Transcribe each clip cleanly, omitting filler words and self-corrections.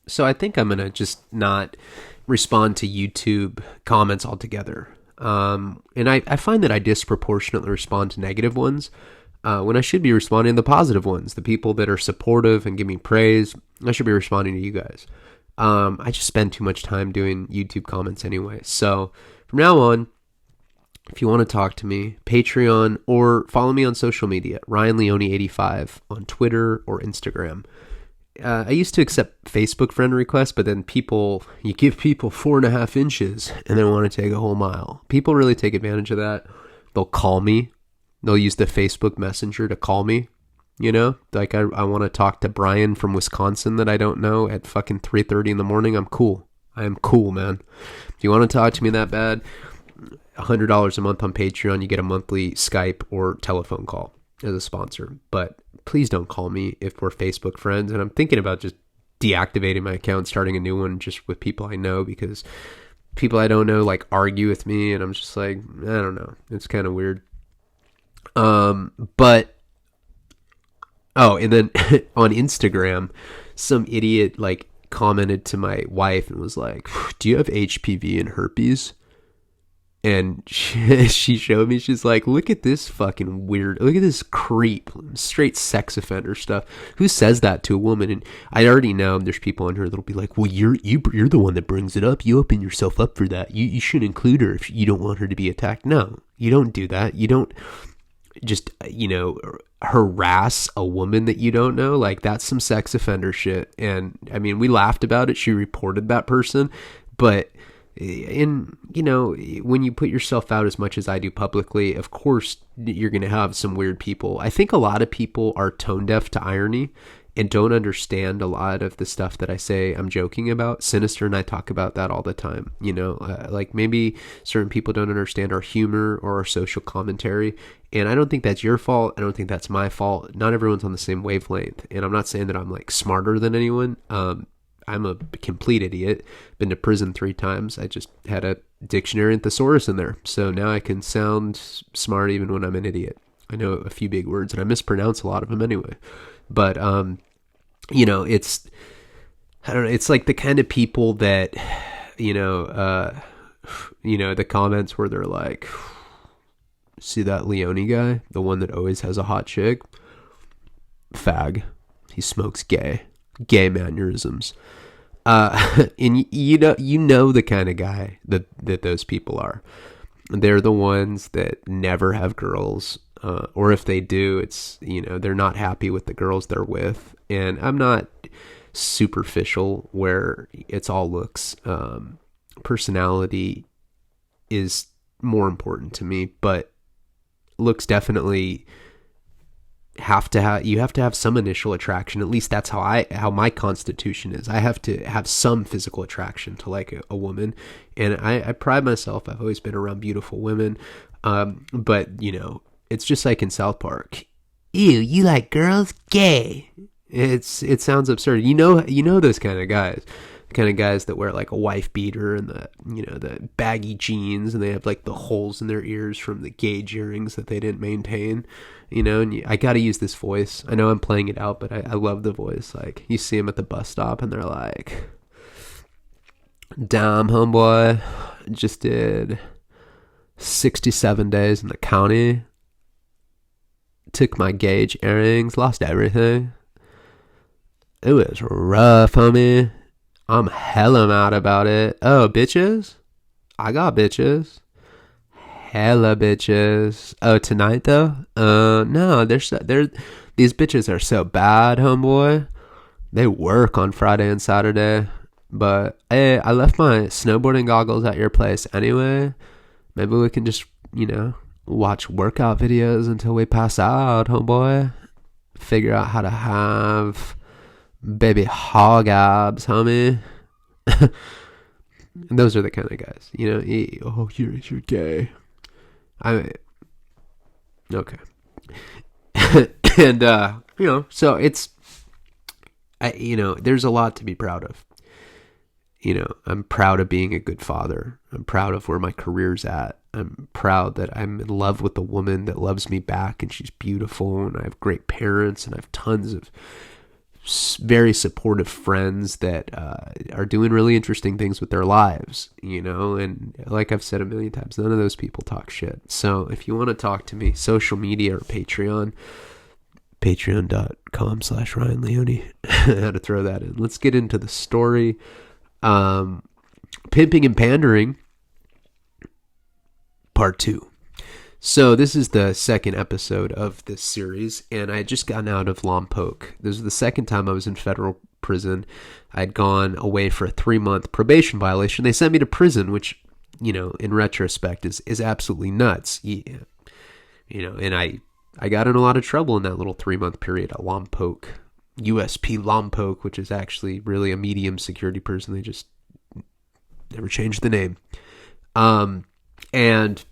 So I think I'm going to just not respond to YouTube comments altogether. And I find that I disproportionately respond to negative ones when I should be responding to the positive ones, the people that are supportive and give me praise. I should be responding to you guys. I just spend too much time doing YouTube comments anyway. So from now on, if you want to talk to me, Patreon or follow me on social media, Ryan Leone 85 on Twitter or Instagram. I used to accept Facebook friend requests, but then you give people 4.5 inches and they want to take a whole mile. People really take advantage of that. They'll call me. They'll use the Facebook Messenger to call me. You know, like I want to talk to Brian from Wisconsin that I don't know at fucking 3:30 in the morning. I'm cool. I am cool, man. If you want to talk to me that bad, $100 a month on Patreon, you get a monthly Skype or telephone call as a sponsor. But please don't call me if we're Facebook friends. And I'm thinking about just deactivating my account, starting a new one just with people I know, because people I don't know like argue with me, and I'm just like, I don't know. It's kind of weird. But and then on Instagram, some idiot like commented to my wife and was like, "Do you have HPV and herpes?" And she showed me, she's like, look at this fucking weird, look at this creep, straight sex offender stuff. Who says that to a woman? And I already know there's people in here that'll be like, well, you're the one that brings it up. You open yourself up for that. You should include her if you don't want her to be attacked. No, you don't do that. You don't just, harass a woman that you don't know. Like, that's some sex offender shit. And I mean, we laughed about it. She reported that person, but when you put yourself out as much as I do publicly, of course you're going to have some weird people. I think a lot of people are tone deaf to irony and don't understand a lot of the stuff that I say I'm joking about. Sinister and I talk about that all the time. Like maybe certain people don't understand our humor or our social commentary. And I don't think that's your fault. I don't think that's my fault. Not everyone's on the same wavelength. And I'm not saying that I'm like smarter than anyone. I'm a complete idiot. Been to prison 3 times. I just had a dictionary and thesaurus in there. So now I can sound smart even when I'm an idiot. I know a few big words and I mispronounce a lot of them anyway. But, it's, I don't know. It's like the kind of people that, the comments where they're like, see that Leone guy? The one that always has a hot chick? Fag. He smokes gay mannerisms. And you know the kind of guy that those people are. They're the ones that never have girls, or if they do, it's, they're not happy with the girls they're with. And I'm not superficial where it's all looks. Personality is more important to me, but looks definitely you have to have some initial attraction. At least that's how my constitution is. I have to have some physical attraction to like a woman, and I pride myself. I've always been around beautiful women, but it's just like in South Park. Ew, you like girls? Gay. It sounds absurd. You know those kind of guys. The kind of guys that wear like a wife beater and the baggy jeans, and they have like the holes in their ears from the gauge earrings that they didn't maintain, and I got to use this voice. I know I'm playing it out, but I love the voice. Like, you see them at the bus stop and they're like, damn, homeboy, just did 67 days in the county, took my gauge earrings, lost everything. It was rough, homie. I'm hella mad about it. Oh, bitches? I got bitches. Hella bitches. Oh, tonight though? No, these bitches are so bad, homeboy. They work on Friday and Saturday. But hey, I left my snowboarding goggles at your place anyway. Maybe we can just, watch workout videos until we pass out, homeboy. Figure out how to have baby hog abs, homie. And those are the kind of guys, you're gay. Okay. And, so it's, there's a lot to be proud of. I'm proud of being a good father. I'm proud of where my career's at. I'm proud that I'm in love with a woman that loves me back and she's beautiful, and I have great parents, and I have tons of very supportive friends that are doing really interesting things with their lives, you know, and like I've said a million times, none of those people talk shit. So if you want to talk to me, social media or Patreon, patreon.com/Ryan Leone. I had to throw that in. Let's get into the story. Pimping and Pandering, Part 2. So this is the second episode of this series, and I had just gotten out of Lompoc. This was the second time I was in federal prison. I'd gone away for a 3-month probation violation. They sent me to prison, which, you know, in retrospect is absolutely nuts. Yeah. You know, and I got in a lot of trouble in that little 3-month period at Lompoc, USP Lompoc, which is actually really a medium security prison. They just never changed the name. And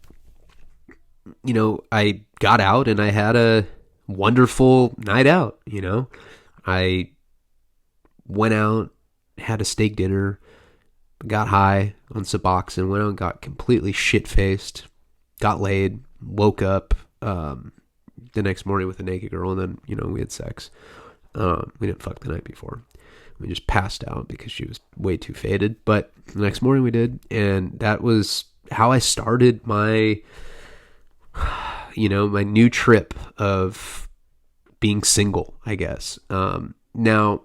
you know, I got out and I had a wonderful night out, you know. I went out, had a steak dinner, got high on Suboxone, went out and got completely shit-faced, got laid, woke up the next morning with a naked girl, and then, you know, we had sex. We didn't fuck the night before. We just passed out because she was way too faded. But the next morning we did, and that was how I started my... you know, my new trip of being single, I guess. Now,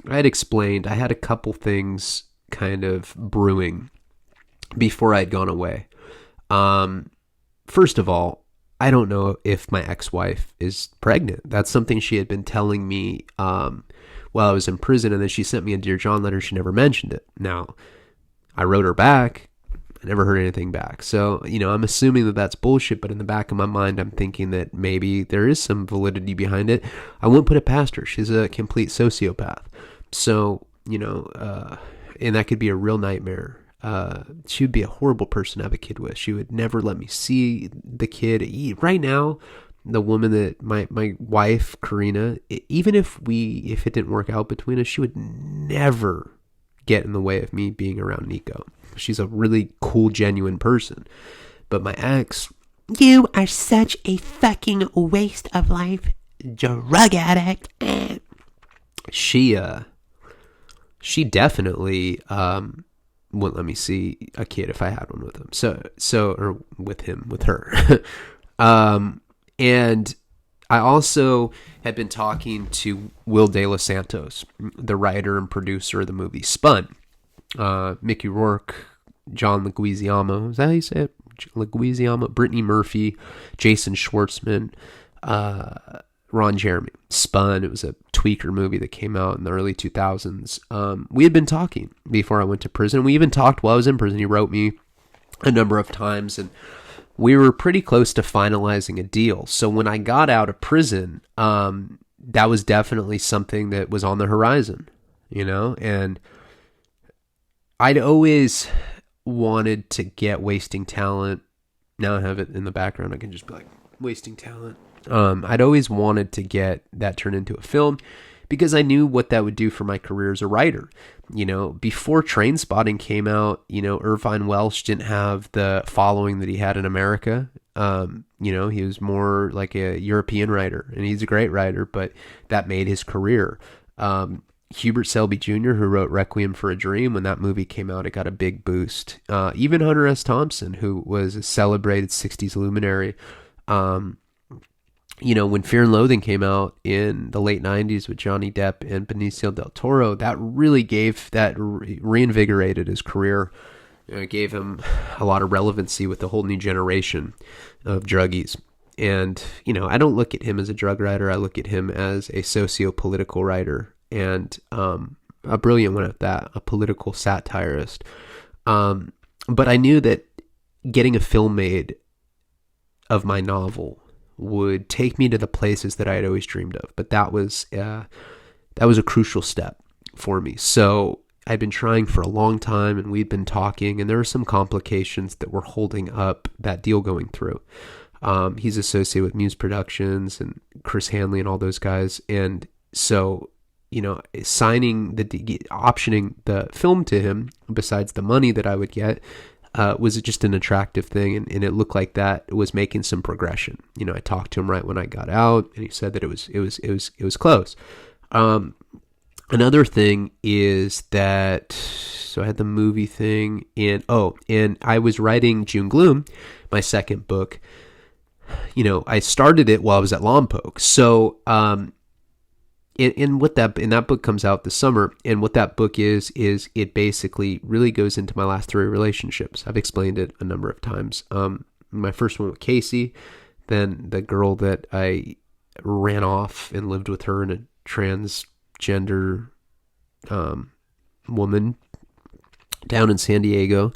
I had explained I had a couple things kind of brewing before I'd gone away. First of all, I don't know if my ex-wife is pregnant. That's something she had been telling me while I was in prison, and then she sent me a Dear John letter. She never mentioned it. Now, I wrote her back. I never heard anything back. So, you know, I'm assuming that that's bullshit, but in the back of my mind, I'm thinking that maybe there is some validity behind it. I wouldn't put it past her. She's a complete sociopath. So, you know, and that could be a real nightmare. She would be a horrible person to have a kid with. She would never let me see the kid. Right now, the woman that my wife, Karina, even if it didn't work out between us, she would never get in the way of me being around Nico. She's a really cool, genuine person. But my ex... You are such a fucking waste of life, drug addict. She definitely wouldn't let me see a kid if I had one with him. Or with her. And I also had been talking to Will De Los Santos, the writer and producer of the movie Spun. Mickey Rourke, John Leguizamo, is that how you say it? Leguizamo, Brittany Murphy, Jason Schwartzman, Ron Jeremy. Spun, it was a tweaker movie that came out in the early 2000s. We had been talking before I went to prison. We even talked while I was in prison. He wrote me a number of times, and we were pretty close to finalizing a deal. So when I got out of prison, that was definitely something that was on the horizon, you know, and I'd always wanted to get Wasting Talent. Now I have it in the background. I can just be like, Wasting Talent. I'd always wanted to get that turned into a film because I knew what that would do for my career as a writer. You know, before Trainspotting came out, you know, Irvine Welsh didn't have the following that he had in America. You know, he was more like a European writer, and he's a great writer, but that made his career. Hubert Selby Jr., who wrote Requiem for a Dream, when that movie came out, it got a big boost. Even Hunter S. Thompson, who was a celebrated 60s luminary, you know, when Fear and Loathing came out in the late 90s with Johnny Depp and Benicio del Toro, that really reinvigorated his career. It gave him a lot of relevancy with the whole new generation of druggies. And, you know, I don't look at him as a drug writer. I look at him as a socio-political writer, and a brilliant one at that, a political satirist. But I knew that getting a film made of my novel would take me to the places that I had always dreamed of. But that was a crucial step for me. So I'd been trying for a long time, and we'd been talking, and there were some complications that were holding up that deal going through. He's associated with Muse Productions and Chris Hanley and all those guys. And so, you know, optioning the film to him, besides the money that I would get, was just an attractive thing, and it looked like that was making some progression. You know, I talked to him right when I got out, and he said that it was close. Another thing is that, so I had the movie thing, and I was writing June Gloom, my second book. I started it while I was at Lompoc. So, that book comes out this summer, and what that book is it basically really goes into my last 3 relationships. I've explained it a number of times. My first one with Casey, then the girl that I ran off and lived with her in a transgender woman down in San Diego,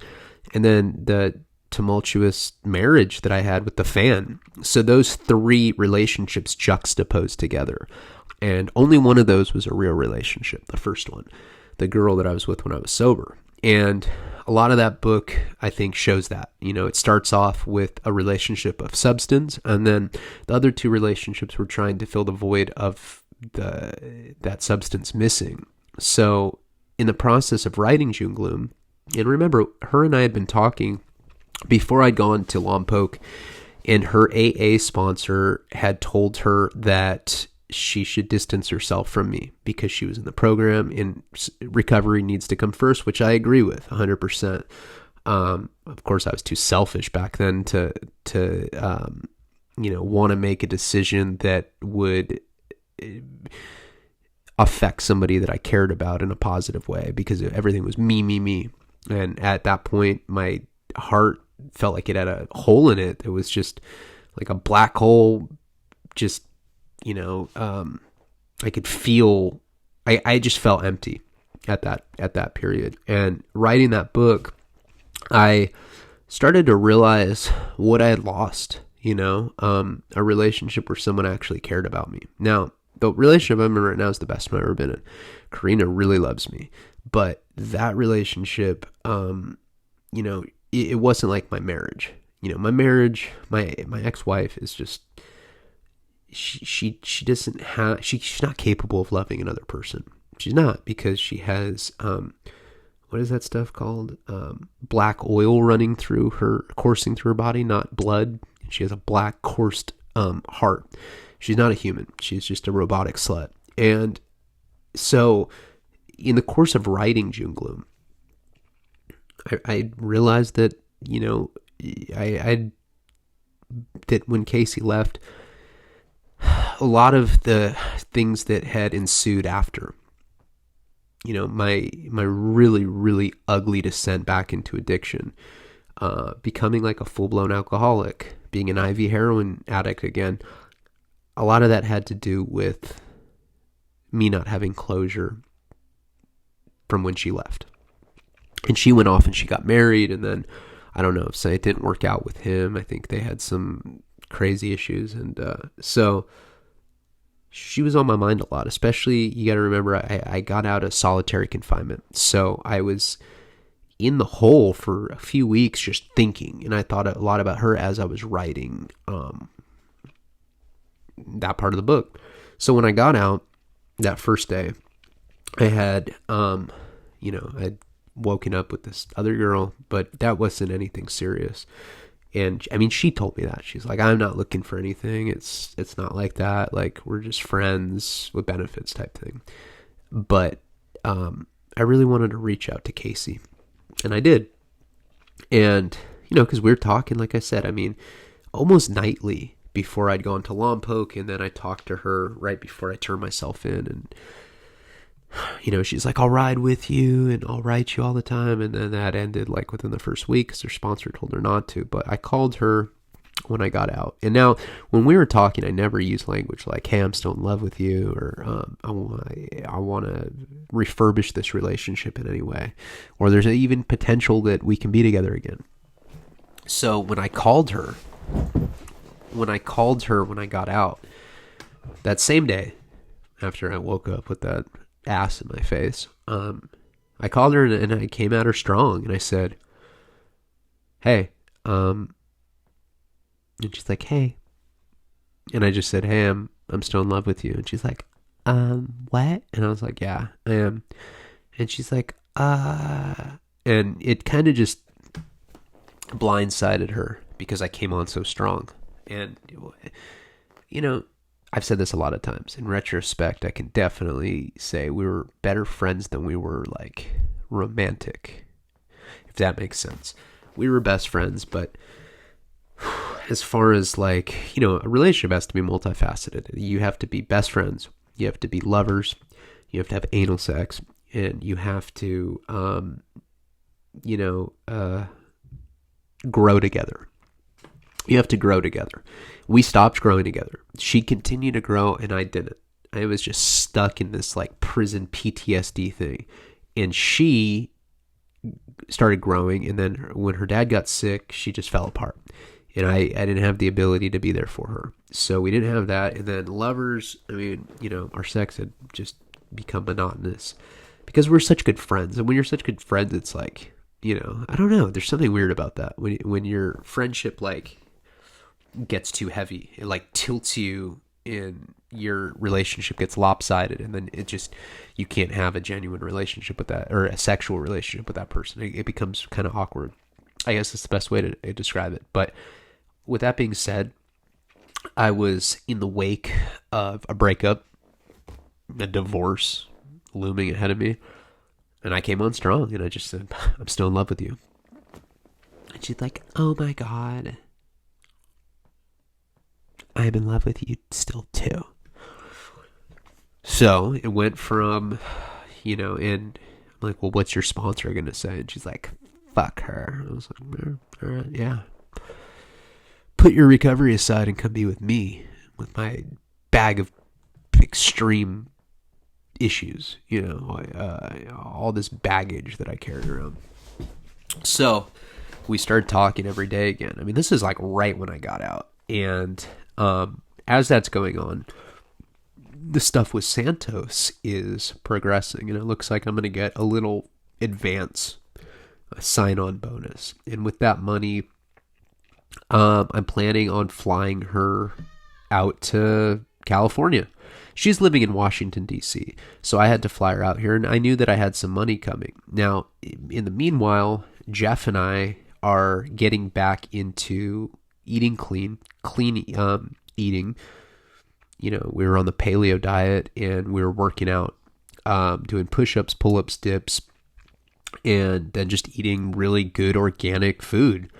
and then the tumultuous marriage that I had with the fan. So those 3 relationships juxtaposed together, and only one of those was a real relationship, the first one, the girl that I was with when I was sober. And a lot of that book, I think, shows that. It starts off with a relationship of substance, and then the other 2 relationships were trying to fill the void of that substance missing. So in the process of writing June Gloom, and remember, her and I had been talking before I'd gone to Lompoc, and her AA sponsor had told her that she should distance herself from me because she was in the program, and recovery needs to come first, which I agree with 100%. Of course, I was too selfish back then to want to make a decision that would affect somebody that I cared about in a positive way, because everything was me. And at that point, my heart felt like it had a hole in it. It was just like a black hole. Just, I could feel, I just felt empty at that period. And writing that book, I started to realize what I had lost, a relationship where someone actually cared about me. Now, the relationship I'm in right now is the best I've ever been in. Karina really loves me, but that relationship, it wasn't like my marriage. My marriage, my ex-wife is just, she doesn't have, she's not capable of loving another person. She's not, because she has, what is that stuff called? Black oil coursing through her body, not blood. She has a black coursed heart. She's not a human. She's just a robotic slut. And so in the course of writing June Gloom, I realized that, that when Casey left, a lot of the things that had ensued after, my really, really ugly descent back into addiction, becoming like a full-blown alcoholic, being an IV heroin addict again, a lot of that had to do with me not having closure from when she left. And she went off and she got married, and then, I don't know, so it didn't work out with him. I think they had some crazy issues, and so she was on my mind a lot. Especially, you got to remember, I got out of solitary confinement, so I was in the hole for a few weeks just thinking, and I thought a lot about her as I was writing that part of the book. So when I got out that first day, I had I'd woken up with this other girl, but that wasn't anything serious. And I mean, she told me that. She's like, I'm not looking for anything. It's not like that. Like, we're just friends with benefits type thing. But I really wanted to reach out to Casey, and I did. And, because we were talking, like I said, I mean, almost nightly before I'd gone to Lompoc, and then I talked to her right before I turned myself in, and she's like, I'll ride with you and I'll write you all the time. And then that ended like within the first week because her sponsor told her not to. But I called her when I got out. And now when we were talking, I never used language like, hey, I'm still in love with you, or I want to refurbish this relationship in any way, or there's even potential that we can be together again. So when I called her when I got out that same day after I woke up with that ass in my face, I called her and I came at her strong, and I said, hey, and she's like, hey, and I just said, hey, I'm still in love with you. And she's like, what? And I was like, yeah, I am. And she's like, and it kind of just blindsided her because I came on so strong. And I've said this a lot of times. In retrospect, I can definitely say we were better friends than we were like romantic, if that makes sense. We were best friends, but as far as like, a relationship has to be multifaceted. You have to be best friends, you have to be lovers, you have to have anal sex, and you have to, grow together. You have to grow together. We stopped growing together. She continued to grow and I didn't. I was just stuck in this like prison PTSD thing. And she started growing, and then when her dad got sick, she just fell apart. And I didn't have the ability to be there for her. So we didn't have that. And then lovers, our sex had just become monotonous because we're such good friends. And when you're such good friends, it's like, I don't know. There's something weird about that. When your friendship like gets too heavy, it like tilts you and your relationship gets lopsided, and then you can't have a genuine relationship with that, or a sexual relationship with that person. It becomes kind of awkward. I guess that's the best way to describe it. But with that being said, I was in the wake of a breakup, a divorce looming ahead of me, and I came on strong, and I just said, I'm still in love with you. And she's like, oh my God, I'm in love with you still too. So it went from, and I'm like, well, what's your sponsor going to say? And she's like, fuck her. I was like, all right, yeah. Put your recovery aside and come be with me with my bag of extreme issues, all this baggage that I carried around. So we started talking every day again. I mean, this is like right when I got out. And as that's going on, the stuff with Santos is progressing, and it looks like I'm going to get a little advance, a sign-on bonus. And with that money, I'm planning on flying her out to California. She's living in Washington, D.C., so I had to fly her out here, and I knew that I had some money coming. Now, in the meanwhile, Jeff and I are getting back into eating clean eating. We were on the paleo diet, and we were working out, doing push-ups, pull-ups, dips, and then just eating really good organic food,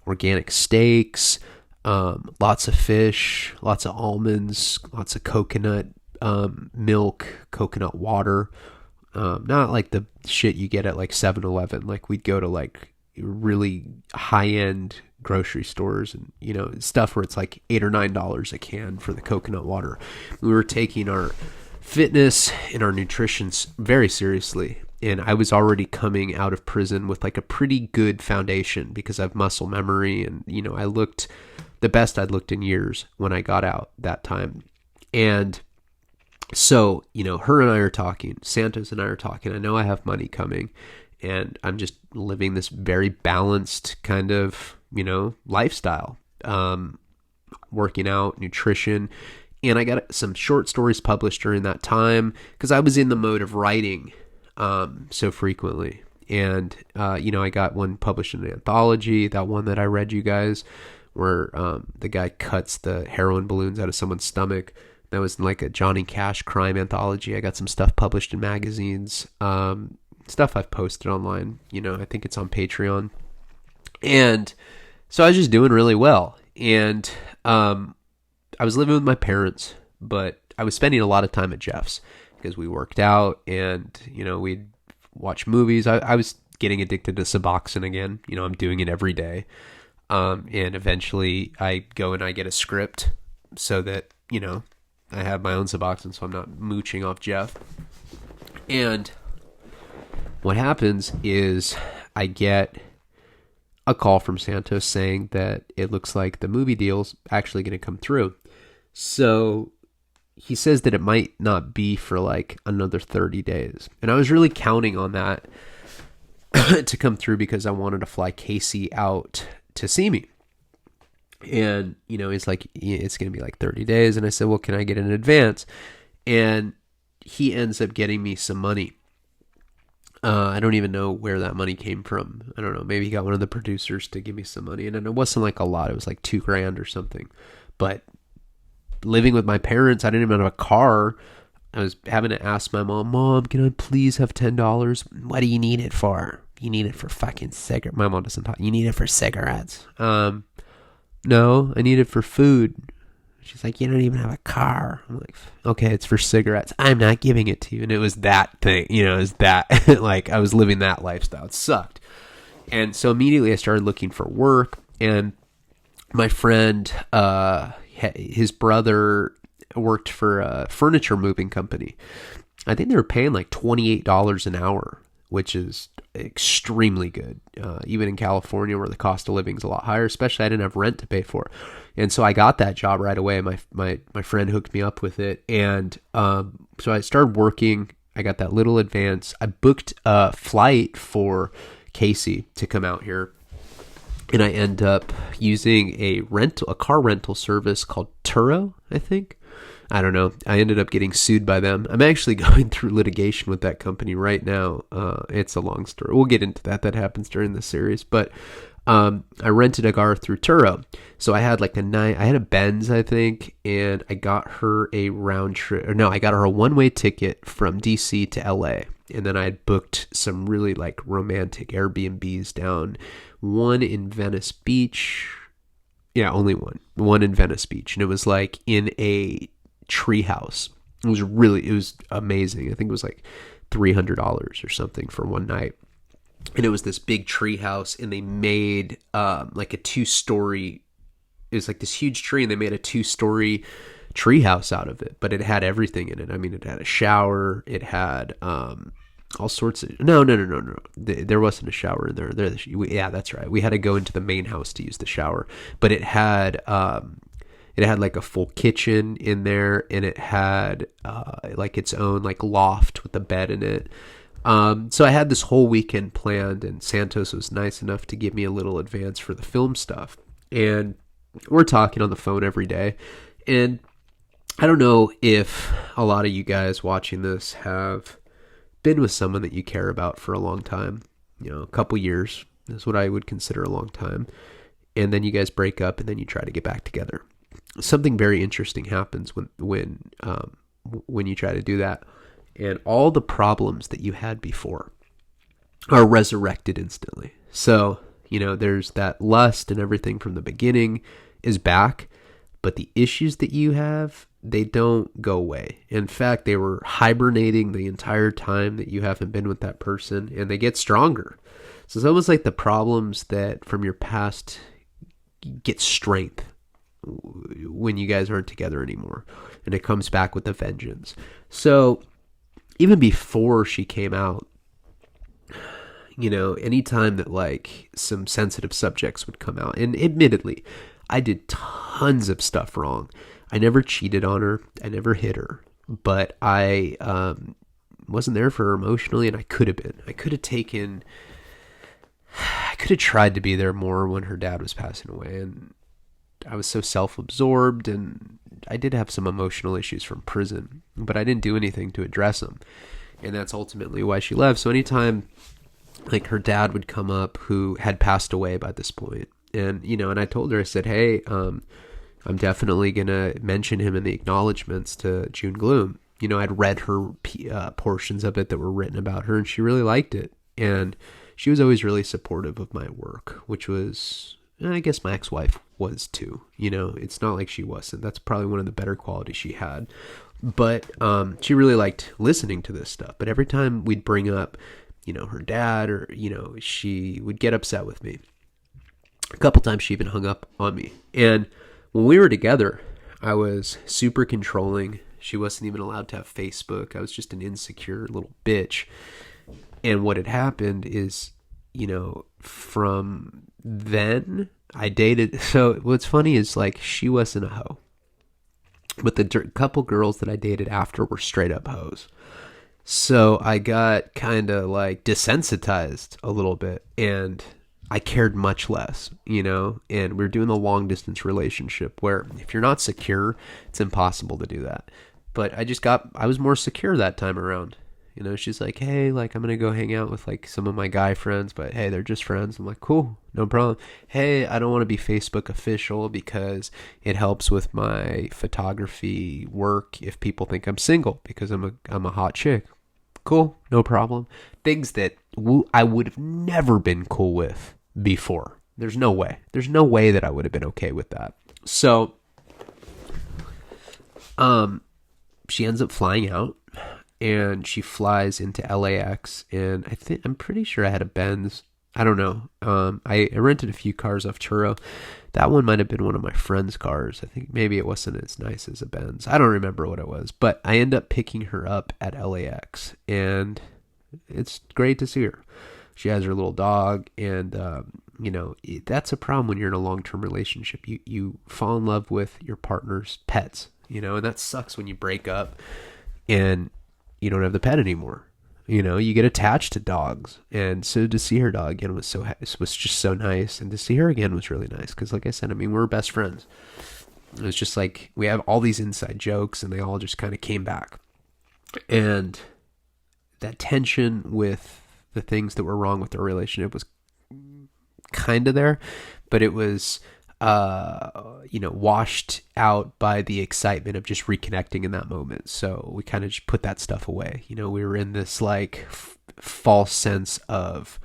organic steaks, lots of fish, lots of almonds, lots of coconut milk, coconut water, not like the shit you get at like 7-Eleven. Like we'd go to like really high-end grocery stores and stuff where it's like $8 or $9 a can for the coconut water. We were taking our fitness and our nutrition very seriously, and I was already coming out of prison with like a pretty good foundation because I have muscle memory, and I looked the best I'd looked in years when I got out that time. And so her and I are talking, Santos and I are talking. I know I have money coming, and I'm just living this very balanced kind of lifestyle, working out, nutrition. And I got some short stories published during that time because I was in the mode of writing so frequently. And, I got one published in an anthology, that one that I read you guys, where the guy cuts the heroin balloons out of someone's stomach. That was like a Johnny Cash crime anthology. I got some stuff published in magazines, stuff I've posted online. I think it's on Patreon. And so I was just doing really well. And I was living with my parents, but I was spending a lot of time at Jeff's because we worked out and, we'd watch movies. I was getting addicted to Suboxone again. I'm doing it every day. And eventually I go and I get a script so that, I have my own Suboxone, so I'm not mooching off Jeff. And what happens is I get a call from Santos saying that it looks like the movie deal's actually going to come through. So he says that it might not be for like another 30 days. And I was really counting on that to come through because I wanted to fly Casey out to see me. And, he's like, it's going to be like 30 days. And I said, well, can I get an advance? And he ends up getting me some money. I don't even know where that money came from. I don't know. Maybe he got one of the producers to give me some money. And it wasn't like a lot. It was like $2,000 or something. But living with my parents. I didn't even have a car. I was having to ask my mom, can I please have $10? What do you need it for? You need it for fucking cigarettes. My mom doesn't talk. You need it for cigarettes. No, I need it for food. She's like, you don't even have a car. I'm like, okay, it's for cigarettes. I'm not giving it to you. And it was that thing, it was that, like, I was living that lifestyle. It sucked. And so immediately I started looking for work, and my friend, his brother worked for a furniture moving company. I think they were paying like $28 an hour, which is extremely good. Even in California, where the cost of living is a lot higher, especially I didn't have rent to pay for. And so I got that job right away. My friend hooked me up with it. And so I started working. I got that little advance. I booked a flight for Casey to come out here. And I end up using a car rental service called Turo, I think. I don't know. I ended up getting sued by them. I'm actually going through litigation with that company right now. It's a long story. We'll get into that. That happens during the series. But I rented a car through Turo. So I had I had a Benz, I think, and I got her a round trip. Or no, I got her a one-way ticket from DC to LA. And then I had booked some really like romantic Airbnbs down. One in Venice Beach. Yeah, only one. One in Venice Beach. And it was like in a treehouse. It was amazing. I think it was like $300 or something for one night. And it was this big treehouse, and they made like a 2-story. It was like this huge tree, and they made a 2-story treehouse out of it. But it had everything in it. I mean, it had a shower. It had all sorts of. No. There wasn't a shower in there. Yeah, that's right. We had to go into the main house to use the shower. But it had like a full kitchen in there, and it had like its own like loft with a bed in it. So I had this whole weekend planned, and Santos was nice enough to give me a little advance for the film stuff. And we're talking on the phone every day. And I don't know if a lot of you guys watching this have been with someone that you care about for a long time. A couple years is what I would consider a long time. And then you guys break up, and then you try to get back together. Something very interesting happens when you try to do that, and all the problems that you had before are resurrected instantly. So, there's that lust and everything from the beginning is back, but the issues that you have, they don't go away. In fact, they were hibernating the entire time that you haven't been with that person, and they get stronger. So it's almost like the problems that from your past get strength when you guys aren't together anymore, and it comes back with a vengeance. So even before she came out, anytime that like some sensitive subjects would come out, and admittedly I did tons of stuff wrong. I never cheated on her, I never hit her, but I wasn't there for her emotionally, and I could have been. I could have tried to be there more when her dad was passing away, and I was so self-absorbed, and I did have some emotional issues from prison, but I didn't do anything to address them. And that's ultimately why she left. So anytime like her dad would come up, who had passed away by this point, and, and I told her, I said, hey, I'm definitely going to mention him in the acknowledgments to June Gloom. I'd read her portions of it that were written about her, and she really liked it. And she was always really supportive of my work, which was, I guess my ex-wife was too. It's not like she wasn't. That's probably one of the better qualities she had. But she really liked listening to this stuff. But every time we'd bring up, her dad, or, she would get upset with me. A couple times she even hung up on me. And when we were together, I was super controlling. She wasn't even allowed to have Facebook. I was just an insecure little bitch. And what had happened is, from then I dated. So what's funny is like she wasn't a hoe, but the couple girls that I dated after were straight up hoes. So I got kind of like desensitized a little bit, and I cared much less, and we're doing a long distance relationship where if you're not secure, it's impossible to do that. But I was more secure that time around. You know, she's like, hey, like, I'm going to go hang out with like some of my guy friends, but hey, they're just friends. I'm like, cool, no problem. Hey, I don't want to be Facebook official because it helps with my photography work if people think I'm single because I'm a hot chick. Cool, no problem. Things that I would have never been cool with before. There's no way. There's no way that I would have been okay with that. So, she ends up flying out. And she flies into LAX, and I'm pretty sure I had a Benz. I don't know. I rented a few cars off Turo. That one might have been one of my friend's cars. I think maybe it wasn't as nice as a Benz. I don't remember what it was, but I end up picking her up at LAX, and it's great to see her. She has her little dog, and you know, that's a problem when you're in a long-term relationship. You fall in love with your partner's pets, you know, and that sucks when you break up and you don't have the pet anymore. You know, you get attached to dogs. And so to see her dog again was just so nice. And to see her again was really nice. Because like I said, I mean, we're best friends. It was just like, we have all these inside jokes and they all just kind of came back. And that tension with the things that were wrong with our relationship was kind of there. But it was, you know, washed out by the excitement of just reconnecting in that moment. So we kind of just put that stuff away. You know, we were in this like false sense of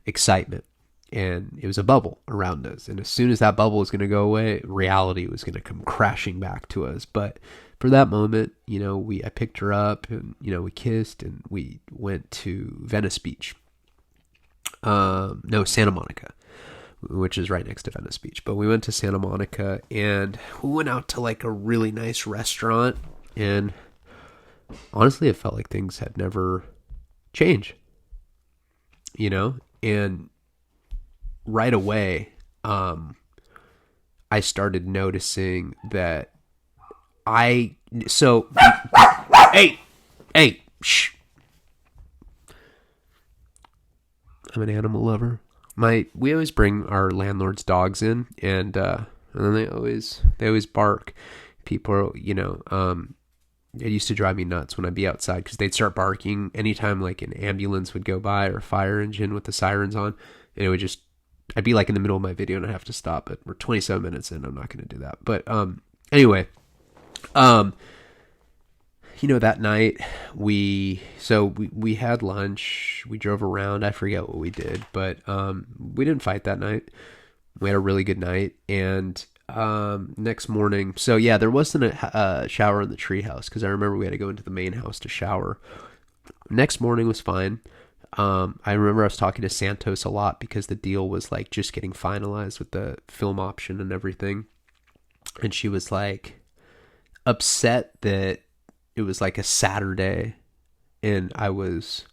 excitement, and it was a bubble around us. And as soon as that bubble was going to go away, reality was going to come crashing back to us. But for that moment, you know, I picked her up and, you know, we kissed and we went to Venice Beach. No, Santa Monica, which is right next to Venice Beach. But we went to Santa Monica and we went out to like a really nice restaurant. And honestly, it felt like things had never changed, you know? And right away, I started noticing that hey, shh. I'm an animal lover. We always bring our landlord's dogs in, and then they always bark. People, you know, it used to drive me nuts when I'd be outside because they'd start barking anytime like an ambulance would go by or a fire engine with the sirens on, and it would just, I'd be like in the middle of my video and I'd have to stop it. We're 27 minutes in. I'm not going to do that. But anyway, you know, that night we had lunch, we drove around, I forget what we did, but we didn't fight that night. We had a really good night. And next morning, so yeah, there wasn't a shower in the treehouse because I remember we had to go into the main house to shower. Next morning was fine. I remember I was talking to Santos a lot because the deal was like just getting finalized with the film option and everything. And she was like upset that it was like a Saturday and I was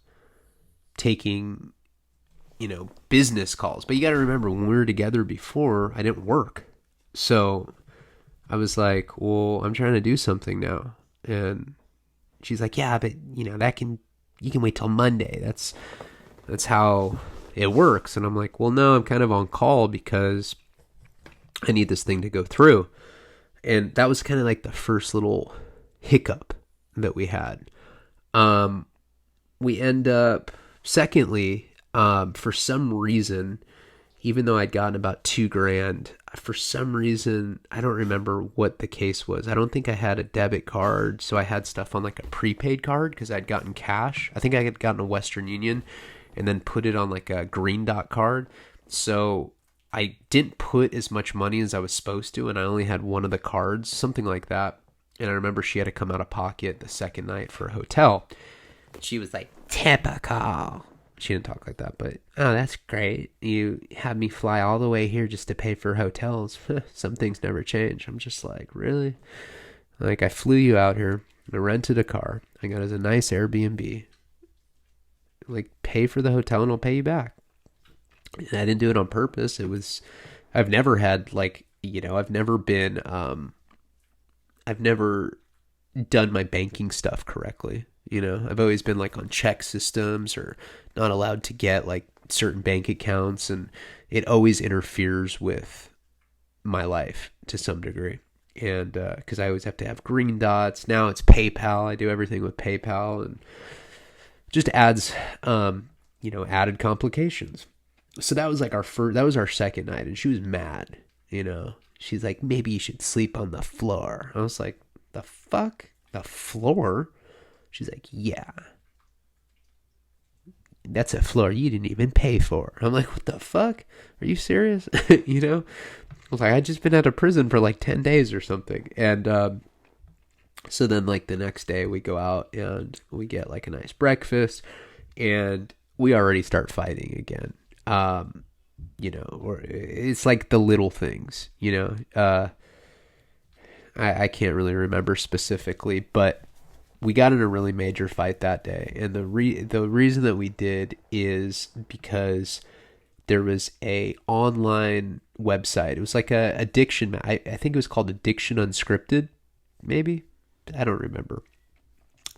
taking, you know, business calls. But you got to remember, when we were together before, I didn't work. So I was like, well, I'm trying to do something now. And she's like, yeah, but you know, you can wait till Monday. That's how it works. And I'm like, well, no, I'm kind of on call because I need this thing to go through. And that was kind of like the first little hiccup that we had. We end up, secondly, for some reason, even though I'd gotten about $2,000, for some reason, I don't remember what the case was. I don't think I had a debit card, so I had stuff on like a prepaid card because I'd gotten cash. I think I had gotten a Western Union and then put it on like a Green Dot card. So I didn't put as much money as I was supposed to, and I only had one of the cards, something like that. And I remember she had to come out of pocket the second night for a hotel. She was like, typical. She didn't talk like that, but, oh, that's great. You had me fly all the way here just to pay for hotels. Some things never change. I'm just like, really? Like, I flew you out here. I rented a car. I got us a nice Airbnb. Like, pay for the hotel and I'll pay you back. And I didn't do it on purpose. I've never had, like, you know, I've never done my banking stuff correctly. You know, I've always been like on check systems or not allowed to get like certain bank accounts, and it always interferes with my life to some degree. And because I always have to have Green Dots. Now it's PayPal. I do everything with PayPal, and just adds, added complications. So that was like that was our second night, and she was mad, She's like, maybe you should sleep on the floor. I was like, the fuck? The floor? She's like, yeah. That's a floor you didn't even pay for. I'm like, what the fuck? Are you serious? I was like, I just been out of prison for like 10 days or something. And so then like the next day we go out and we get like a nice breakfast, and we already start fighting again. Or it's like the little things, I can't really remember specifically, but we got in a really major fight that day. And the reason that we did is because there was a online website. It was like a addiction. I think it was called Addiction Unscripted, maybe. I don't remember.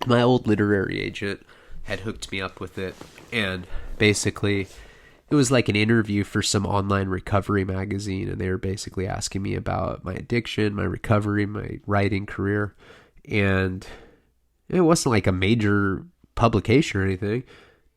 My old literary agent had hooked me up with it, and basically it was like an interview for some online recovery magazine, and they were basically asking me about my addiction, my recovery, my writing career. And it wasn't like a major publication or anything,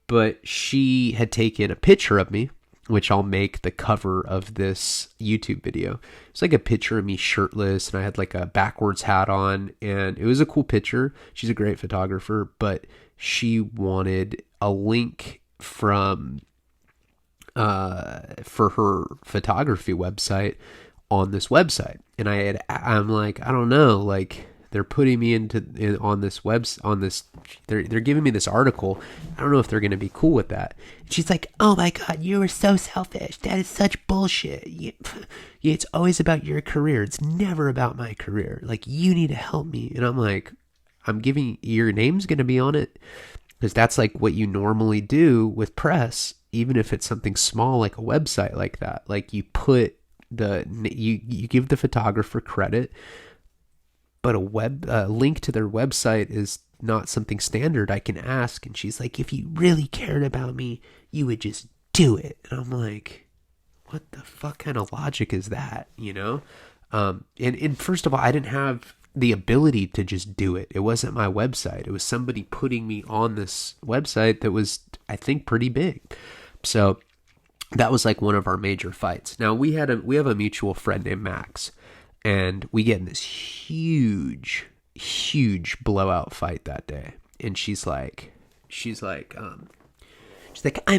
but she had taken a picture of me, which I'll make the cover of this YouTube video. It's like a picture of me shirtless, and I had like a backwards hat on, and it was a cool picture. She's a great photographer, but she wanted a link from for her photography website on this website. And I'm like, I don't know, like they're putting me on this they're giving me this article. I don't know if they're going to be cool with that. And she's like, oh my God, you are so selfish. That is such bullshit. It's always about your career. It's never about my career. Like, you need to help me. And I'm like, your name's going to be on it, because that's like what you normally do with press, even if it's something small like a website like that. Like, you put you give the photographer credit, but a link to their website is not something standard I can ask. And she's like, if you really cared about me, you would just do it. And I'm like, what the fuck kind of logic is that, And first of all, I didn't have the ability to just do it. It wasn't my website. It was somebody putting me on this website that was, I think, pretty big. So that was like one of our major fights. Now we have a mutual friend named Max, and we get in this huge blowout fight that day. And she's like, I'm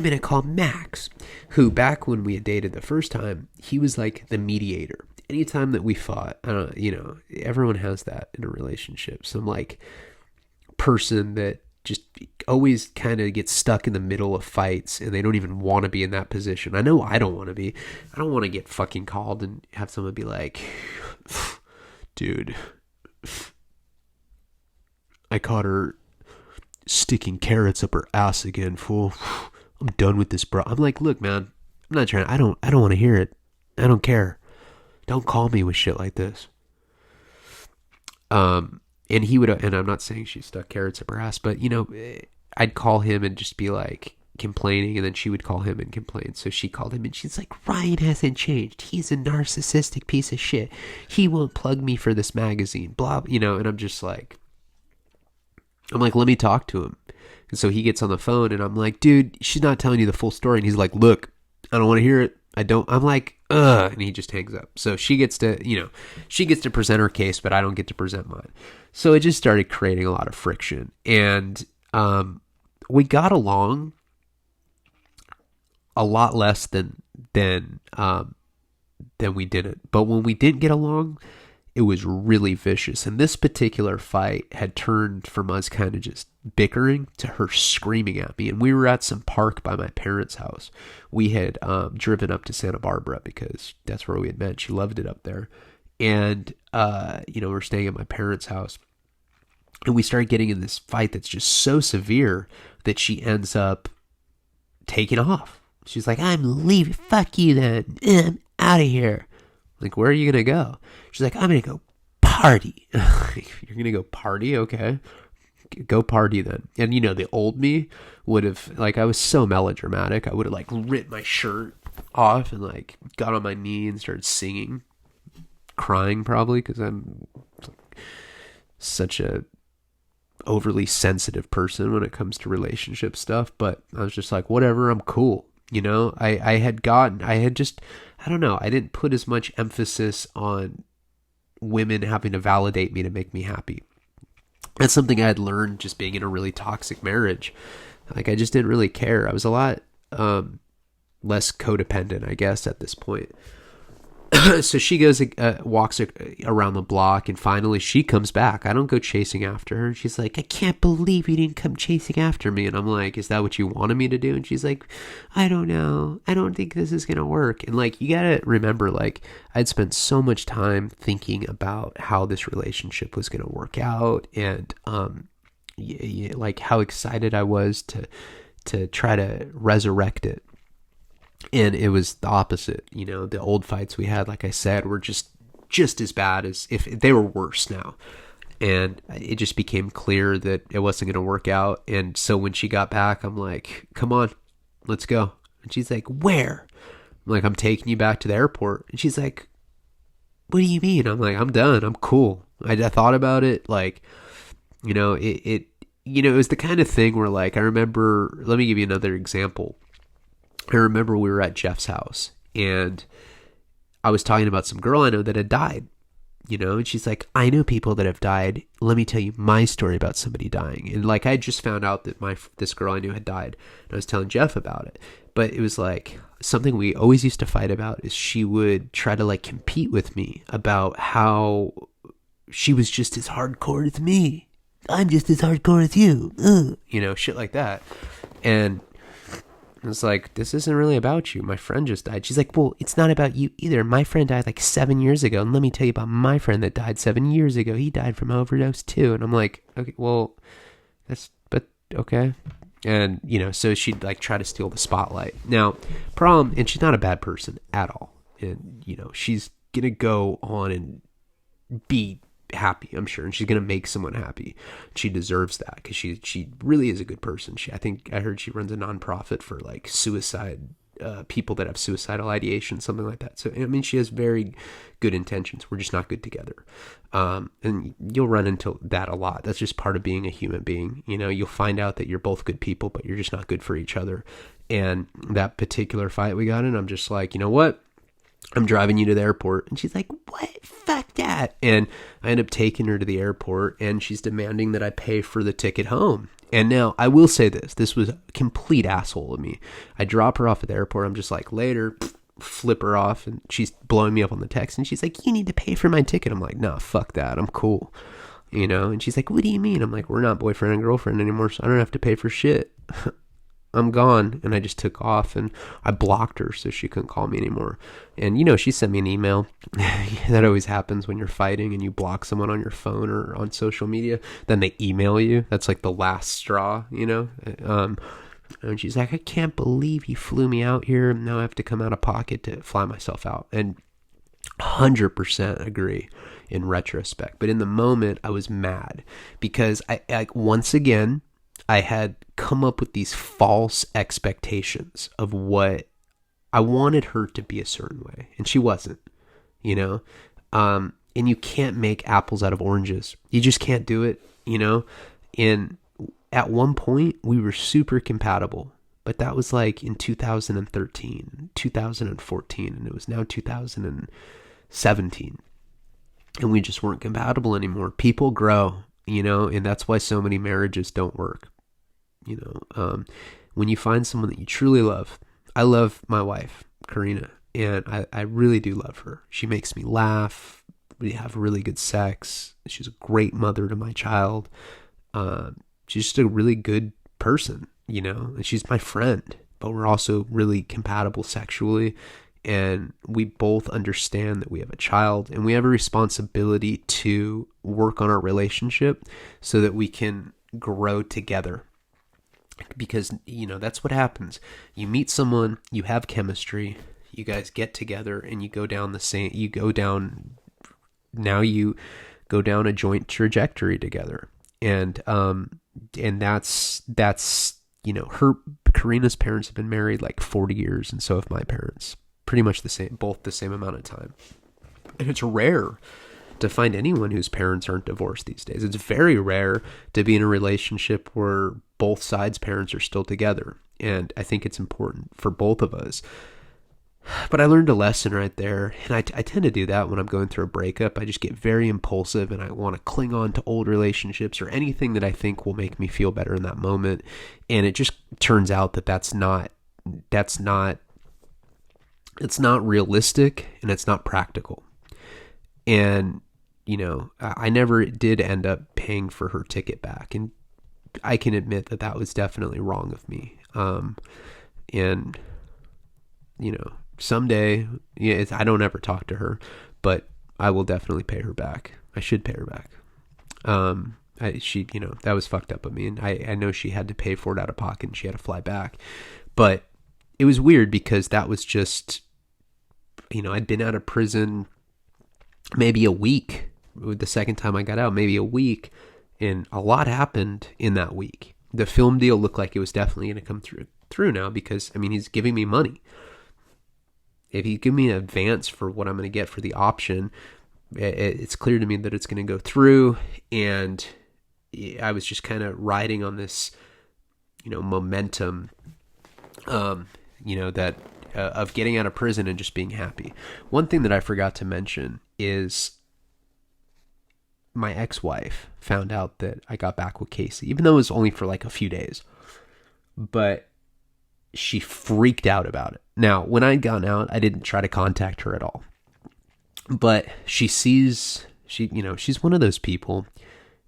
going to call Max, who back when we had dated the first time, he was like the mediator. Anytime that we fought, everyone has that in a relationship. Some like person that just always kind of gets stuck in the middle of fights, and they don't even want to be in that position. I know I don't want to be. I don't want to get fucking called and have someone be like, dude, I caught her sticking carrots up her ass again, fool. I'm done with this, bro. I'm like, look, man, I'm not trying. I don't want to hear it. I don't care. Don't call me with shit like this. And he would, and I'm not saying she stuck carrots up her ass, but I'd call him and just be like complaining, and then she would call him and complain. So she called him and she's like, Ryan hasn't changed. He's a narcissistic piece of shit. He won't plug me for this magazine, blah, and I'm like, let me talk to him. And so he gets on the phone, and I'm like, dude, she's not telling you the full story. And he's like, look, I don't want to hear it. I'm like, ugh, and he just hangs up. So she gets to present her case, but I don't get to present mine. So it just started creating a lot of friction, and we got along a lot less than we didn't. But when we didn't get along, it was really vicious. And this particular fight had turned from us kind of just bickering to her screaming at me. And we were at some park by my parents' house. We had driven up to Santa Barbara because that's where we had met. She loved it up there. And, we're staying at my parents' house. And we started getting in this fight that's just so severe that she ends up taking off. She's like, I'm leaving. Fuck you then. I'm out of here. Like, where are you going to go? She's like, I'm going to go party. You're going to go party? Okay. Go party then. And, the old me would have, like, I was so melodramatic. I would have, like, ripped my shirt off and, like, got on my knee and started singing. Crying, probably, because I'm such a overly sensitive person when it comes to relationship stuff, but I was just like, whatever, I'm cool. You know, I don't know, I didn't put as much emphasis on women having to validate me to make me happy. That's something I had learned just being in a really toxic marriage. Like, I just didn't really care. I was a lot less codependent, I guess, at this point. So she goes, walks around the block, and finally she comes back. I don't go chasing after her. She's like, I can't believe you didn't come chasing after me. And I'm like, is that what you wanted me to do? And she's like, I don't know. I don't think this is going to work. And like, you got to remember, like, I'd spent so much time thinking about how this relationship was going to work out, and like how excited I was to try to resurrect it. And it was the opposite. You know, the old fights we had, like I said, were just as bad, as if they were worse now. And it just became clear that it wasn't going to work out. And so when she got back, I'm like, come on, let's go. And she's like, where? I'm like, I'm taking you back to the airport. And she's like, what do you mean? I'm like, I'm done. I'm cool. I thought about it. Like, you know, it was the kind of thing where, like, I remember, let me give you another example. I remember we were at Jeff's house, and I was talking about some girl I know that had died, you know, and she's like, I know people that have died. Let me tell you my story about somebody dying. And like, I just found out that this girl I knew had died, and I was telling Jeff about it. But it was like something we always used to fight about is she would try to like compete with me about how she was just as hardcore as me. I'm just as hardcore as you. Ugh. You know, shit like that. And it's like, this isn't really about you. My friend just died. She's like, well, it's not about you either. My friend died like 7 years ago. And let me tell you about my friend that died 7 years ago. He died from overdose too. And I'm like, okay, well, okay. And, you know, so she'd like try to steal the spotlight. Now, and she's not a bad person at all. And, you know, she's going to go on and be happy, I'm sure, and she's gonna make someone happy. She deserves that, because she really is a good person. I think I heard she runs a nonprofit for like suicide people that have suicidal ideation, something like that. So I mean, she has very good intentions. We're just not good together, and you'll run into that a lot. That's just part of being a human being. You know, you'll find out that you're both good people, but you're just not good for each other. And that particular fight we got in, I'm just like, you know what? I'm driving you to the airport. And she's like, what? Fuck that. And I end up taking her to the airport, and she's demanding that I pay for the ticket home. And now I will say this was a complete asshole of me. I drop her off at the airport. I'm just like, later, flip her off. And she's blowing me up on the text, and she's like, you need to pay for my ticket. I'm like, nah, fuck that. I'm cool. You know? And she's like, what do you mean? I'm like, we're not boyfriend and girlfriend anymore, so I don't have to pay for shit. I'm gone. And I just took off, and I blocked her so she couldn't call me anymore. And, you know, she sent me an email. That always happens when you're fighting and you block someone on your phone or on social media. Then they email you. That's like the last straw, you know? And she's like, I can't believe you flew me out here. Now I have to come out of pocket to fly myself out. And 100% agree in retrospect. But in the moment, I was mad because I once again, I had come up with these false expectations of what I wanted her to be a certain way. And she wasn't, you know? And you can't make apples out of oranges. You just can't do it, you know? And at one point, we were super compatible. But that was like in 2013, 2014, and it was now 2017. And we just weren't compatible anymore. People grow, you know? And that's why so many marriages don't work. You know, when you find someone that you truly love. I love my wife, Karina, and I really do love her. She makes me laugh. We have really good sex. She's a great mother to my child. She's just a really good person, you know, and she's my friend, but we're also really compatible sexually. And we both understand that we have a child, and we have a responsibility to work on our relationship so that we can grow together. Because, you know, that's what happens. You meet someone, you have chemistry, you guys get together, and you go down a joint trajectory together. And that's, you know, Karina's parents have been married like 40 years, and so have my parents. Pretty much the same, both the same amount of time. And it's rare to find anyone whose parents aren't divorced these days. It's very rare to be in a relationship where both sides' parents are still together. And I think it's important for both of us. But I learned a lesson right there. And I tend to do that when I'm going through a breakup. I just get very impulsive and I want to cling on to old relationships or anything that I think will make me feel better in that moment. And it just turns out that it's not realistic and it's not practical. And, I never did end up paying for her ticket back. And I can admit that was definitely wrong of me. And, someday, I don't ever talk to her, but I will definitely pay her back. I should pay her back. That was fucked up of me. And I know she had to pay for it out of pocket and she had to fly back. But it was weird because that was just, I'd been out of prison maybe a week. The second time I got out, maybe a week. And a lot happened in that week. The film deal looked like it was definitely going to come through now because, he's giving me money. If he give me an advance for what I'm going to get for the option, it's clear to me that it's going to go through. And I was just kind of riding on this, momentum, that of getting out of prison and just being happy. One thing that I forgot to mention is my ex-wife found out that I got back with Casey, even though it was only for like a few days. But she freaked out about it. Now, when I'd gotten out, I didn't try to contact her at all. But she's one of those people.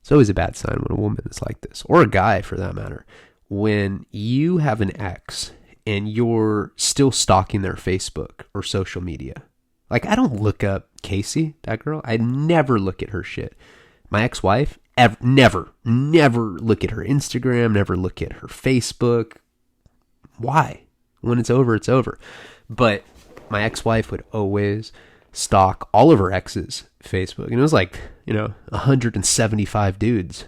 It's always a bad sign when a woman is like this, or a guy for that matter. When you have an ex and you're still stalking their Facebook or social media. Like, I don't look up Casey, that girl. I never look at her shit. My ex-wife, never look at her Instagram, never look at her Facebook. Why? When it's over, it's over. But my ex-wife would always stalk all of her exes' Facebook. And it was like, 175 dudes.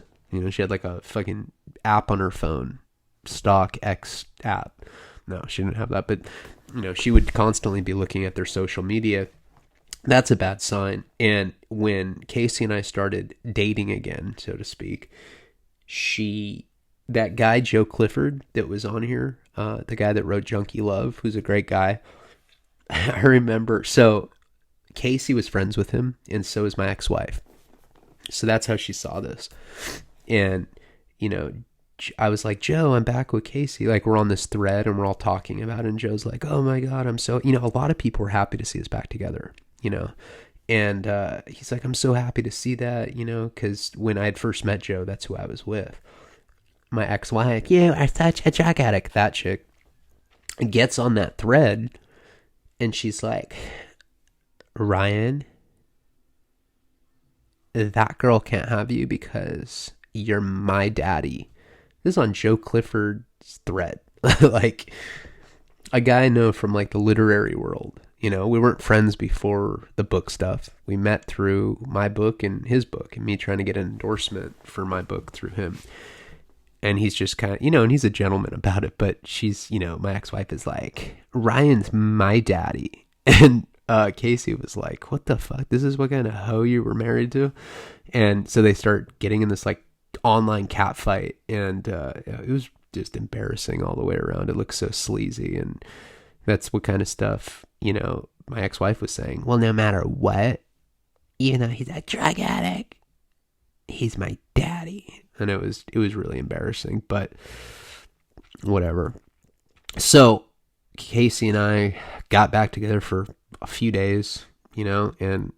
She had like a fucking app on her phone. Stalk X app. No, she didn't have that. But, she would constantly be looking at their social media. That's a bad sign. And when Casey and I started dating again, so to speak, that guy, Joe Clifford, that was on here, the guy that wrote Junkie Love, who's a great guy. I remember, so Casey was friends with him, and so is my ex-wife. So that's how she saw this. And, I was like, Joe, I'm back with Casey. Like, we're on this thread, and we're all talking about it, and Joe's like, oh my God, I'm so, a lot of people were happy to see us back together, And he's like, I'm so happy to see that, because when I had first met Joe, that's who I was with. My ex-wife, you are such a drug addict. That chick gets on that thread and she's like, Ryan, that girl can't have you because you're my daddy. This is on Joe Clifford's thread. Like, a guy I know from like the literary world. We weren't friends before the book stuff. We met through my book and his book and me trying to get an endorsement for my book through him. And he's just kind of, and he's a gentleman about it, but she's, my ex-wife is like, Ryan's my daddy. And Casey was like, what the fuck? This is what kind of hoe you were married to? And so they start getting in this like online cat fight. And it was just embarrassing all the way around. It looks so sleazy. And that's what kind of stuff, my ex-wife was saying. Well, no matter what, he's a drug addict. He's my daddy. And it was really embarrassing, but whatever. So Casey and I got back together for a few days, and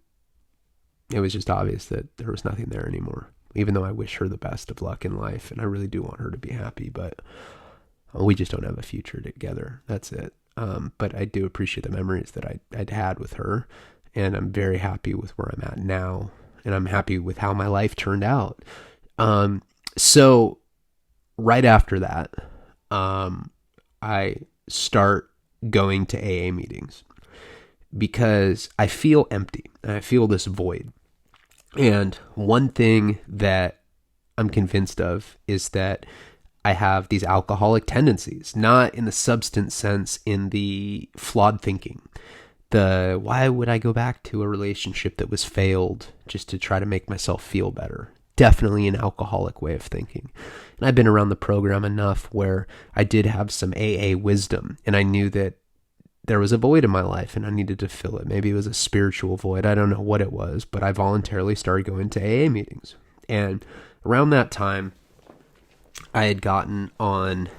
it was just obvious that there was nothing there anymore, even though I wish her the best of luck in life. And I really do want her to be happy, but we just don't have a future together. That's it. But I do appreciate the memories that I'd had with her, and I'm very happy with where I'm at now. And I'm happy with how my life turned out. So right after that, I start going to AA meetings because I feel empty and I feel this void. And one thing that I'm convinced of is that I have these alcoholic tendencies, not in the substance sense, in the flawed thinking, why would I go back to a relationship that was failed just to try to make myself feel better? Definitely an alcoholic way of thinking. And I've been around the program enough where I did have some AA wisdom, and I knew that there was a void in my life and I needed to fill it. Maybe it was a spiritual void. I don't know what it was, but I voluntarily started going to AA meetings. And around that time, I had gotten on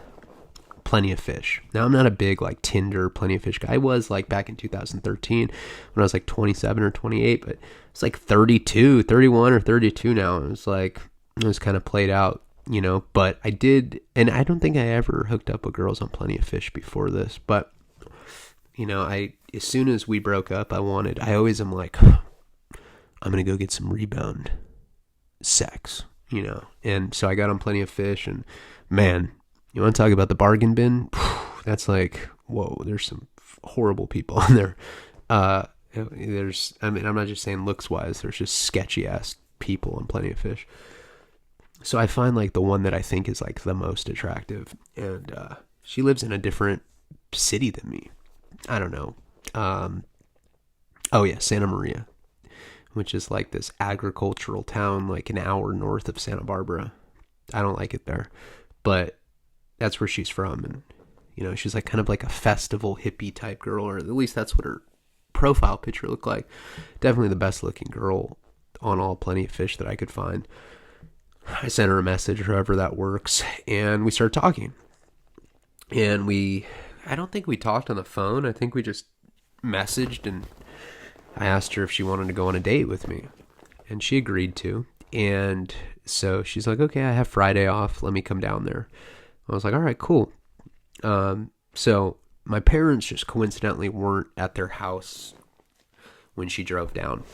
Plenty of Fish. Now, I'm not a big like Tinder Plenty of Fish guy. I was like back in 2013 when I was like 27 or 28, but it's like 31 or 32 now. It was kind of played out, you know, but I did, and I don't think I ever hooked up with girls on Plenty of Fish before this, but you know, as soon as we broke up, I always am like, I'm going to go get some rebound sex, you know? And so I got on Plenty of Fish, and man, you want to talk about the bargain bin? That's like, whoa, there's some horrible people in there. I'm not just saying looks wise, there's just sketchy ass people on Plenty of Fish. So I find like the one that I think is like the most attractive, and she lives in a different city than me. I don't know. Santa Maria, which is like this agricultural town, like an hour north of Santa Barbara. I don't like it there, but that's where she's from. And, you know, she's like kind of like a festival hippie type girl, or at least that's what her profile picture looked like. Definitely the best looking girl on all Plenty of Fish that I could find. I sent her a message, however that works, and we started talking. And I don't think we talked on the phone. I think we just messaged, and I asked her if she wanted to go on a date with me, and she agreed to. And so she's like, okay, I have Friday off. Let me come down there. I was like, all right, cool. So my parents just coincidentally weren't at their house when she drove down.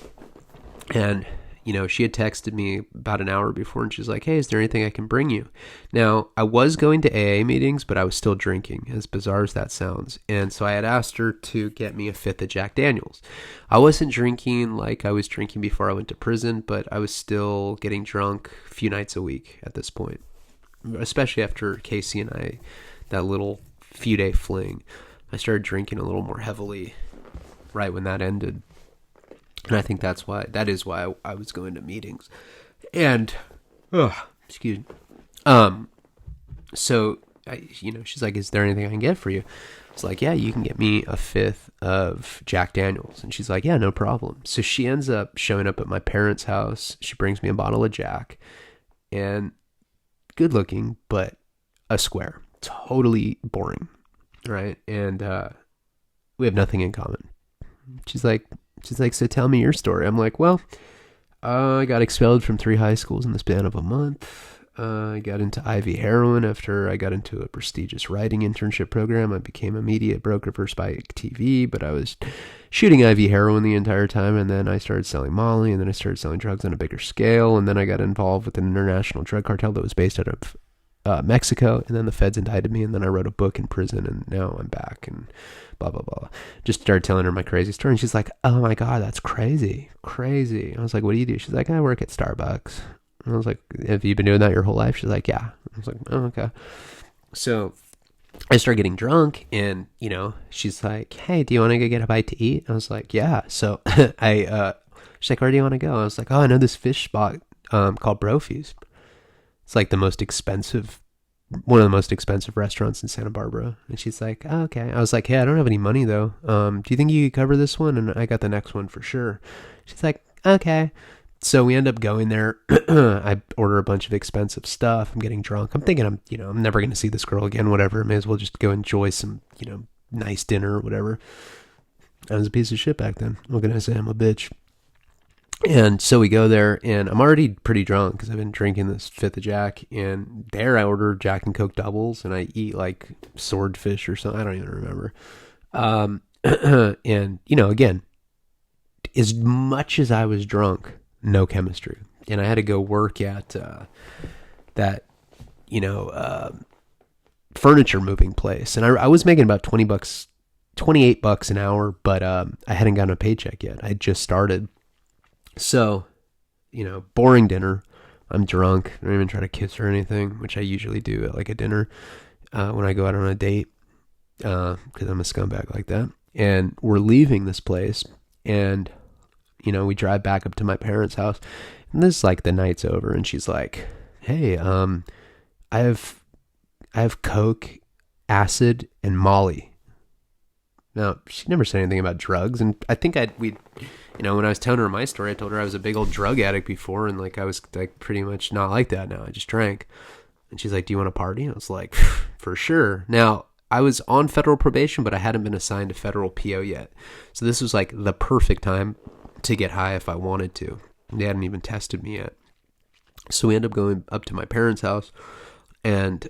And you know, she had texted me about an hour before, and she's like, hey, is there anything I can bring you? Now, I was going to AA meetings, but I was still drinking, as bizarre as that sounds. And so I had asked her to get me a fifth of Jack Daniels. I wasn't drinking like I was drinking before I went to prison, but I was still getting drunk a few nights a week at this point, especially after Casey and I, that little few-day fling. I started drinking a little more heavily right when that ended. And I think that is why I was going to meetings. And, excuse me. So, she's like, is there anything I can get for you? It's like, yeah, you can get me a fifth of Jack Daniels. And she's like, yeah, no problem. So she ends up showing up at my parents' house. She brings me a bottle of Jack. And good looking, but a square. Totally boring. Right? And we have nothing in common. She's like, so tell me your story. I'm like, well, I got expelled from 3 high schools in the span of a month. I got into IV heroin after I got into a prestigious writing internship program. I became a media broker for Spike TV, but I was shooting IV heroin the entire time. And then I started selling Molly, and then I started selling drugs on a bigger scale. And then I got involved with an international drug cartel that was based out of Mexico, and then the feds indicted me, and then I wrote a book in prison, and now I'm back, and blah, blah, blah. Just started telling her my crazy story, and she's like, oh my God, that's crazy. I was like, what do you do? She's like, I work at Starbucks. And I was like, have you been doing that your whole life? She's like, yeah. I was like, oh, okay. So I started getting drunk, and, she's like, hey, do you want to go get a bite to eat? I was like, yeah. So she's like, where do you want to go? I was like, oh, I know this fish spot called Brophy's. It's like one of the most expensive restaurants in Santa Barbara. And she's like, oh, okay. I was like, hey, I don't have any money though. Do you think you could cover this one? And I got the next one for sure. She's like, okay. So we end up going there. I order a bunch of expensive stuff. I'm getting drunk. I'm thinking I'm never going to see this girl again, whatever. May as well just go enjoy some, nice dinner or whatever. I was a piece of shit back then. What can I say? I'm a bitch. And so we go there, and I'm already pretty drunk because I've been drinking this fifth of Jack. And there I order Jack and Coke doubles, and I eat like swordfish or something. I don't even remember. And, again, as much as I was drunk, no chemistry. And I had to go work at that, furniture moving place. And I was making about $28 an hour, but I hadn't gotten a paycheck yet. I had just started. So, boring dinner. I'm drunk. I don't even try to kiss her or anything, which I usually do at like a dinner when I go out on a date, because I'm a scumbag like that. And we're leaving this place, and, we drive back up to my parents' house, and this is like the night's over, and she's like, hey, I have Coke, acid, and Molly. Now, she never said anything about drugs, and I think when I was telling her my story, I told her I was a big old drug addict before, and like I was like pretty much not like that now. I just drank. And she's like, do you want to party? And I was like, for sure. Now, I was on federal probation, but I hadn't been assigned a federal PO yet. So this was like the perfect time to get high if I wanted to. They hadn't even tested me yet. So we end up going up to my parents' house, and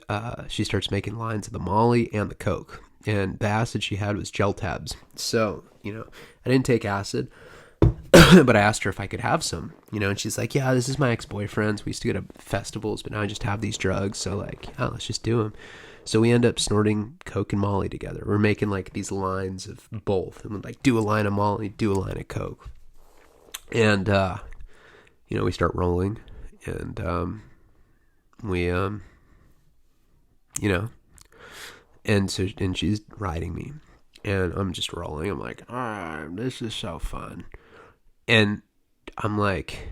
she starts making lines of the Molly and the Coke. And the acid she had was gel tabs. So, I didn't take acid, but I asked her if I could have some, and she's like, yeah, this is my ex-boyfriend's. We used to go to festivals, but now I just have these drugs. So like, yeah, let's just do them. So we end up snorting Coke and Molly together. We're making like these lines of both, and we'd like do a line of Molly, do a line of Coke. And, we start rolling, and, and she's riding me, and I'm just rolling. I'm like, this is so fun. And I'm like,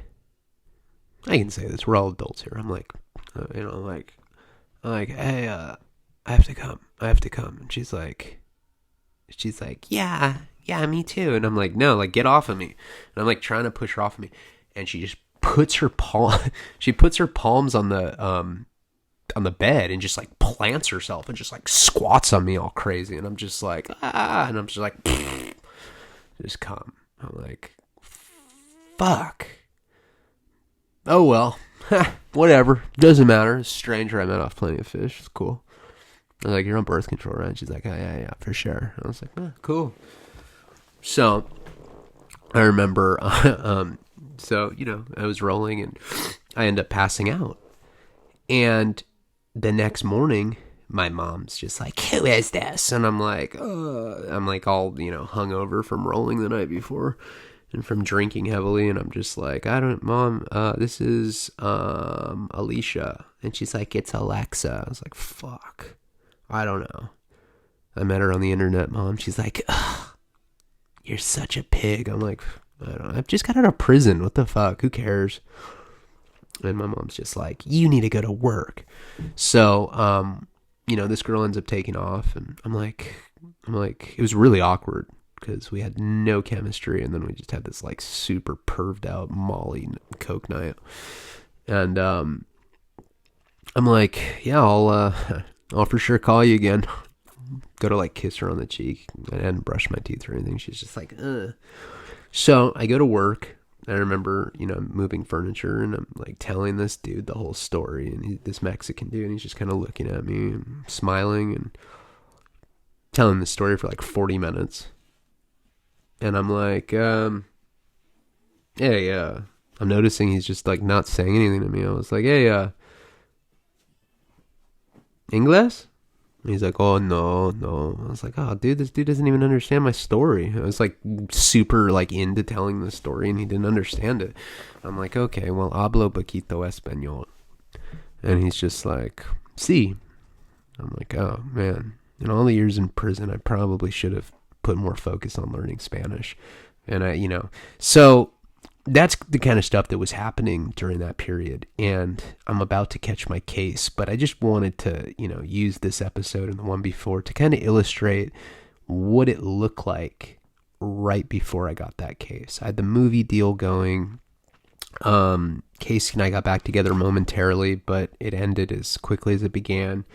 I can say this, we're all adults here. I'm like, hey, I have to come. And she's like, yeah, me too. And I'm like, no, like, get off of me. And I'm like trying to push her off of me. And she just puts her palms on the bed and just like plants herself and just like squats on me all crazy. And I'm just like, and I'm just like, just come. I'm like, fuck. Oh well. Whatever. Doesn't matter. A stranger I met off Plenty of Fish. It's cool. I was like, you're on birth control, right? She's like, oh, yeah, for sure. I was like, cool. So I remember, I was rolling, and I ended up passing out. And the next morning, my mom's just like, who is this? And I'm like, I'm like all, hungover from rolling the night before and from drinking heavily. And I'm just like, Mom, this is Alicia. And she's like, it's Alexa. I was like, fuck. I don't know. I met her on the internet, Mom. She's like, you're such a pig. I'm like, I don't know. I've just got out of prison. What the fuck? Who cares? And my mom's just like, you need to go to work. So, this girl ends up taking off, and I'm like, it was really awkward because we had no chemistry, and then we just had this like super perved out Molly Coke night. And I'm like, yeah, I'll for sure call you again. Go to like kiss her on the cheek. I hadn't brushed my teeth or anything. She's just like, ugh. So I go to work. I remember, moving furniture, and I'm like telling this dude the whole story, and this Mexican dude, and he's just kind of looking at me and smiling and telling the story for like 40 minutes. And I'm like, hey, I'm noticing he's just like not saying anything to me. I was like, hey, English? And he's like, oh, no. I was like, oh, dude, this dude doesn't even understand my story. I was like super like into telling the story, and he didn't understand it. I'm like, okay, well, hablo poquito español. And he's just like, sí. I'm like, oh, man. In all the years in prison, I probably should have put more focus on learning Spanish. And so that's the kind of stuff that was happening during that period. And I'm about to catch my case, but I just wanted to, use this episode and the one before to kind of illustrate what it looked like right before I got that case. I had the movie deal going. Casey and I got back together momentarily, but it ended as quickly as it began.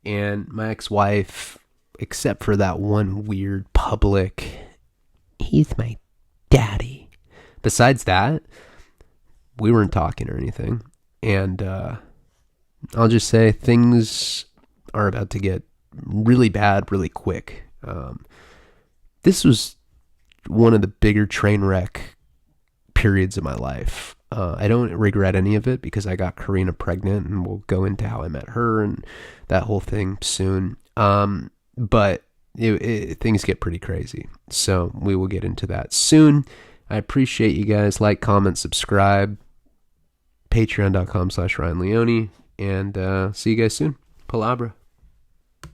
And my ex-wife, except for that one weird public, he's my daddy. Besides that, we weren't talking or anything. And I'll just say things are about to get really bad really quick. This was one of the bigger train wreck periods of my life. I don't regret any of it because I got Karina pregnant, and we'll go into how I met her and that whole thing soon. But things get pretty crazy. So we will get into that soon. I appreciate you guys. Like, comment, subscribe. Patreon.com/Ryan Leone. And see you guys soon. Palabra.